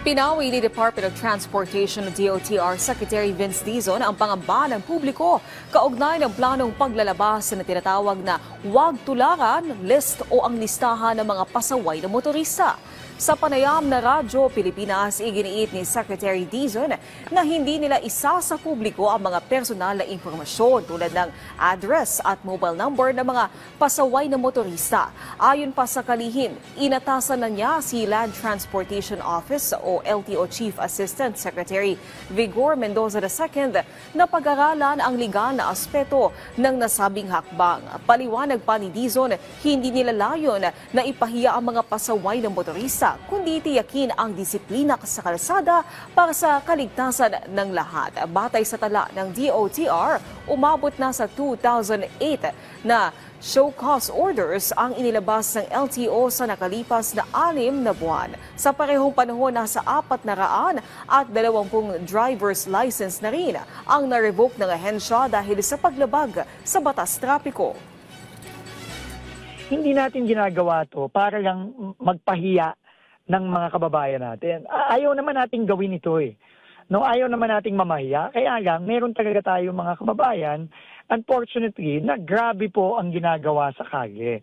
Pinawi ni Department of Transportation o DOTR Secretary Vince Dizon ang pangamba ng publiko kaugnay ng planong paglalabas na tinatawag na "Huwag Tularan" list o ang listahan ng mga pasaway na motorista. Sa panayam na Radyo Pilipinas, iginiit ni Secretary Dizon na hindi nila isa sa publiko ang mga personal na impormasyon tulad ng address at mobile number ng mga pasaway na motorista. Ayon pa sa kalihim, inatasan na niya si Land Transportation Office o LTO Chief Assistant Secretary Vigor Mendoza II na pag-aralan ang legal na aspeto ng nasabing hakbang. Paliwanag pa ni Dizon, hindi nila layon na ipahiya ang mga pasaway na motorista, kundi tiyakin ang disiplina sa kalsada para sa kaligtasan ng lahat. Batay sa tala ng DOTR, umabot na sa 2008 na show cause orders ang inilabas ng LTO sa nakalipas na 6 na buwan. Sa parehong panahon, nasa 420 driver's license na rin ang na-revoke ng ahensya dahil sa paglabag sa batas trapiko. Hindi natin ginagawa to para lang magpahiya ng mga kababayan natin. Ayaw naman nating gawin ito eh. No, ayaw naman nating mamahiya. Kaya lang, meron talaga tayo mga kababayan, unfortunately, na grabe po ang ginagawa sa kalye.